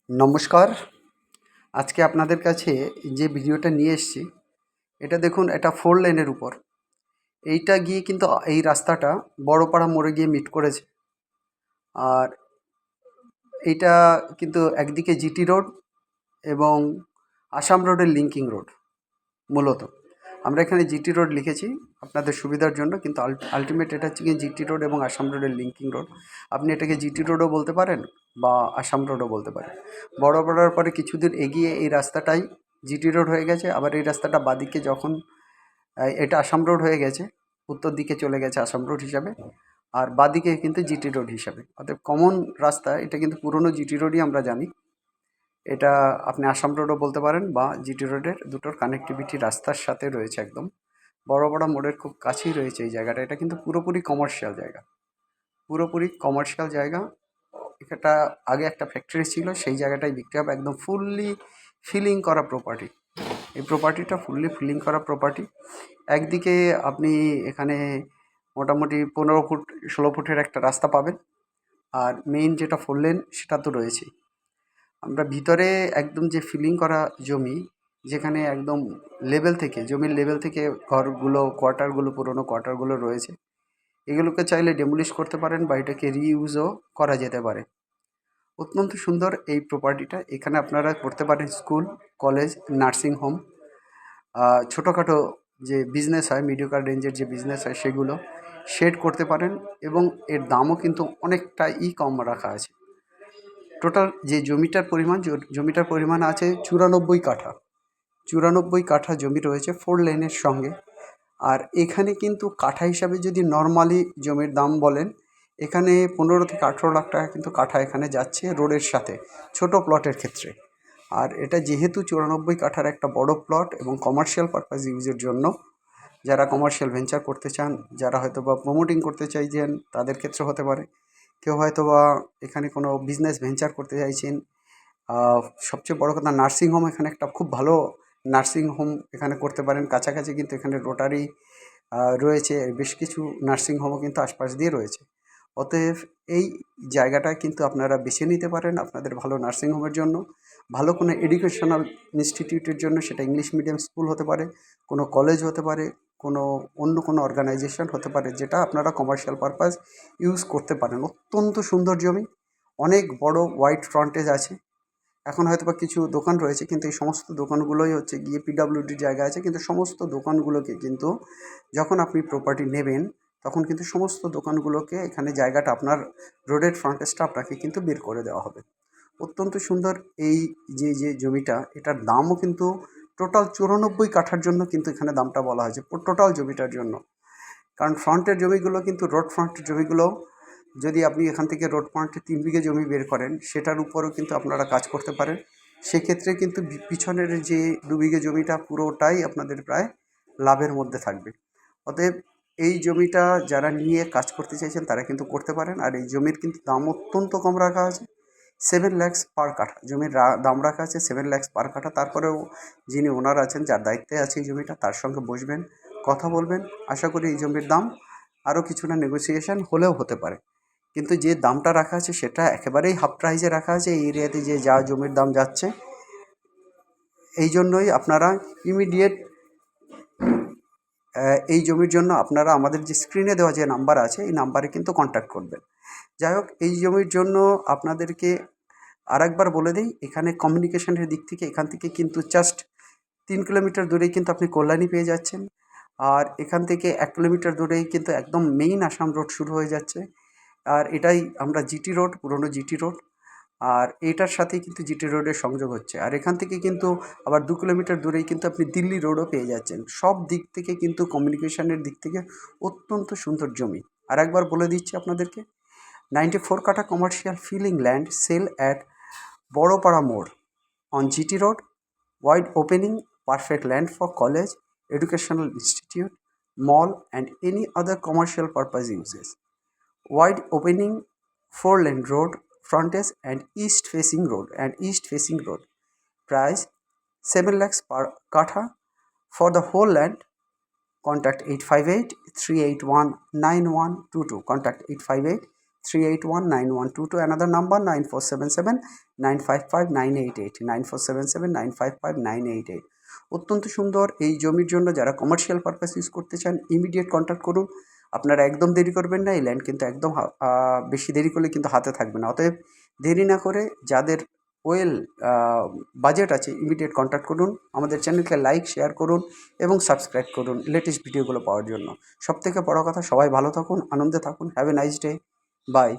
নমস্কার। আজকে আপনাদের কাছে যে ভিডিওটা নিয়ে এসেছি, এটা দেখুন, এটা 4 লেনের উপর। এইটা গিয়ে কিন্তু এই রাস্তাটা বড়পাড়া মোড়ে গিয়ে মিট করেছে। আর এইটা কিন্তু একদিকে জিটি রোড এবং আসাম রোডের লিঙ্কিং রোড। মূলত আমরা এখানে জিটি রোড লিখেছি আপনাদের সুবিধার জন্য, কিন্তু আলটিমেট এটা হচ্ছে গিয়ে জিটি রোড এবং আসাম রোডের লিঙ্কিং রোড। আপনি এটাকে জিটি রোডও বলতে পারেন বা আসাম রোডও বলতে পারেন। বড়পাড়ার পরে কিছুদূর এগিয়ে এই রাস্তাটাই জিটি রোড হয়ে গেছে। আবার এই রাস্তাটা বাদিকে যখন এটা আসাম রোড হয়ে গেছে, উত্তর দিকে চলে গেছে আসাম রোড হিসাবে, আর বাদিকে কিন্তু জিটি রোড হিসাবে। অর্থাৎ কমন রাস্তা এটা, কিন্তু পুরনো জিটি রোডই আমরা জানি। এটা আপনি আসাম রোডও বলতে পারেন বা জিটি রোডের দুটোর কানেক্টিভিটি রাস্তার সাথে রয়েছে একদম। বড়পাড়া মোড়ের খুব কাছেই রয়েছে এই জায়গাটা। এটা কিন্তু পুরোপুরি কমার্শিয়াল জায়গা, পুরোপুরি কমার্শিয়াল জায়গা। এটা আগে একটা ফ্যাক্টরি ছিল, সেই জায়গাটাই বিক্রি হবে। একদম ফুললি ফিলিং করা প্রপার্টি। এই প্রপার্টিটা ফুললি ফিলিং করা প্রপার্টি। একদিকে আপনি এখানে মোটামুটি 15 ফুট 16 ফুটের একটা রাস্তা পাবেন। আর মেইন যেটা 4 লেন সেটা তো রয়েছেই। আমরা ভিতরে একদম যে ফিলিং করা জমি, যেখানে একদম লেভেল থেকে, জমির লেভেল থেকে ঘরগুলো, কোয়ার্টারগুলো, পুরোনো কোয়ার্টারগুলো রয়েছে, এগুলোকে চাইলে ডেমোলিশ করতে পারেন বা এটাকে রিইউজও করা যেতে পারে। অত্যন্ত সুন্দর এই প্রপার্টিটা। এখানে আপনারা করতে পারেন স্কুল, কলেজ, নার্সিং হোম, ছোটোখাটো যে বিজনেস হয়, মিডিয়াকার রেঞ্জের যে বিজনেস হয় সেগুলো শেড করতে পারেন। এবং এর দামও কিন্তু অনেকটাই কম রাখা আছে। টোটাল যে জমিটার পরিমাণ আছে 94 কাঠা। 94 কাঠা জমি রয়েছে 4 লেনের সঙ্গে। আর এখানে কিন্তু কাঠা হিসাবে যদি নর্মালি জমির দাম বলেন, এখানে 15 থেকে 18 লাখ টাকা কিন্তু কাঠা এখানে যাচ্ছে রোডের সাথে, ছোট প্লটের ক্ষেত্রে। আর এটা যেহেতু 94 কাঠার একটা বড় প্লট এবং কমার্শিয়াল পারপাস ইউজের জন্য, যারা কমার্শিয়াল ভেঞ্চার করতে চান, যারা হয়তো বা প্রমোটিং করতে চাইছেন, তাদের ক্ষেত্রে হতে পারে। কেউ হয়তো বা এখানে কোনো বিজনেস ভেঞ্চার করতে চাইছেন। সবচেয়ে বড় কথা, নার্সিংহোম, এখানে একটা খুব ভালো নার্সিংহোম এখানে করতে পারেন। কাছাকাছি কিন্তু এখানে রোটারি রয়েছে, বেশ কিছু নার্সিংহোমও কিন্তু আশপাশ দিয়ে রয়েছে। অতএব এই জায়গাটা কিন্তু আপনারা বেছে নিতে পারেন আপনাদের ভালো নার্সিংহোমের জন্য, ভালো কোনো এডুকেশনাল ইনস্টিটিউটের জন্য। সেটা ইংলিশ মিডিয়াম স্কুল হতে পারে, কোনো কলেজ হতে পারে, কোনো অন্য কোনো অর্গানাইজেশন হতে পারে, যেটা আপনারা কমার্শিয়াল পারপাস ইউজ করতে পারেন। অত্যন্ত সুন্দর জমি, অনেক বড় ওয়াইড ফ্রন্টেজ আছে। এখন হয়তো বা কিছু দোকান রয়েছে, কিন্তু এই সমস্ত দোকানগুলোই হচ্ছে গিয়ে পিডাব্লিউডির জায়গা আছে, কিন্তু সমস্ত দোকানগুলোকে কিন্তু যখন আপনি প্রপার্টি নেবেন, তখন কিন্তু সমস্ত দোকানগুলোকে এখানে জায়গাটা আপনার রোডের ফ্রন্টেজটা আপনাকে কিন্তু বের করে দেওয়া হবে। অত্যন্ত সুন্দর এই যে জমিটা, এটার দামও কিন্তু টোটাল 94 কাঠার জন্য কিন্তু এখানে দামটা বলা হয়েছে, টোটাল জমিটার জন্য। কারণ ফ্রন্টের জমিগুলো কিন্তু, রোড ফ্রন্টের জমিগুলো, যদি আপনি এখান থেকে রোড ফ্রন্টে 3 বিঘে জমি বের করেন, সেটার উপরেও কিন্তু আপনারা কাজ করতে পারেন। সেক্ষেত্রে কিন্তু পিছনের যে 2 বিঘে জমিটা পুরোটাই আপনাদের প্রায় লাভের মধ্যে থাকবে। অতএব এই জমিটা যারা নিয়ে কাজ করতে চাইছেন তারা কিন্তু করতে পারেন। আর এই জমির কিন্তু দাম অত্যন্ত কম রাখা আছে, 7 lakhs পার কাঠা জমির দাম রাখা আছে, 7 lakhs পার কাঠা। তারপরেও যিনি ওনার আছেন, যার দায়িত্বে আছে এই জমিটা, তার সঙ্গে বসবেন, কথা বলবেন। আশা করি এই জমির দাম আরও কিছুটা নেগোসিয়েশন হলেও হতে পারে। কিন্তু যে দামটা রাখা আছে সেটা একেবারেই হাফ প্রাইসে রাখা আছে এই এরিয়াতে যে যা জমির দাম যাচ্ছে। এই জন্যই আপনারা ইমিডিয়েট এই জমির জন্য আপনারা আমাদের যে স্ক্রিনে দেওয়া যে নাম্বার আছে, এই নাম্বারে কিন্তু কন্ট্যাক্ট করবেন। যাই হোক, এই জমির জন্য আপনাদেরকে আরেকবার বলে দিই, এখানে কমিউনিকেশনের দিক থেকে এখান থেকে কিন্তু জাস্ট 3 কিলোমিটার দূরেই কিন্তু আপনি কল্যাণী পেয়ে যাচ্ছেন। আর এখান থেকে 1 কিলোমিটার দূরেই কিন্তু একদম মেইন আসাম রোড শুরু হয়ে যাচ্ছে। আর এটাই আমরা জিটি রোড, পুরনো জিটি রোড। আর এটার সাথেই কিন্তু জিটি রোডের সংযোগ হচ্ছে। আর এখান থেকে কিন্তু আবার 2 কিলোমিটার দূরেই কিন্তু আপনি দিল্লি রোডও পেয়ে যাচ্ছেন। সব দিক থেকে কিন্তু কমিউনিকেশনের দিক থেকে অত্যন্ত সুন্দর জমি। আর একবার বলে দিচ্ছি আপনাদেরকে, 94 কাঠা commercial filling land sale at Boropada Mode on GT Road. Wide opening, perfect land for college, educational institute, mall and any other commercial purpose uses. Wide opening, 4 lane road frontage and east facing road. Price 7 lakhs per katha. For the whole land, contact 858 381 9122. Contact 858 3819122. Another number 9477955988, 9477955988. অত্যন্ত সুন্দর এই জমির জন্য যারা commercial purpose use করতে চান immediate contact করুন। আপনারা একদম দেরি করবেন না, এই ল্যান্ড কিন্তু একদম বেশি দেরি করলে কিন্তু হাতে থাকবে না। অতএব দেরি না করে যাদের ওয়েল বাজেট আছে ইমিডিয়েট কন্ট্যাক্ট করুন। আমাদের চ্যানেলকে লাইক শেয়ার করুন এবং সাবস্ক্রাইব করুন লেটেস্ট ভিডিওগুলো পাওয়ার জন্য। সবথেকে বড় কথা, সবাই ভালো থাকুন, আনন্দে থাকুন। Have a nice day. By.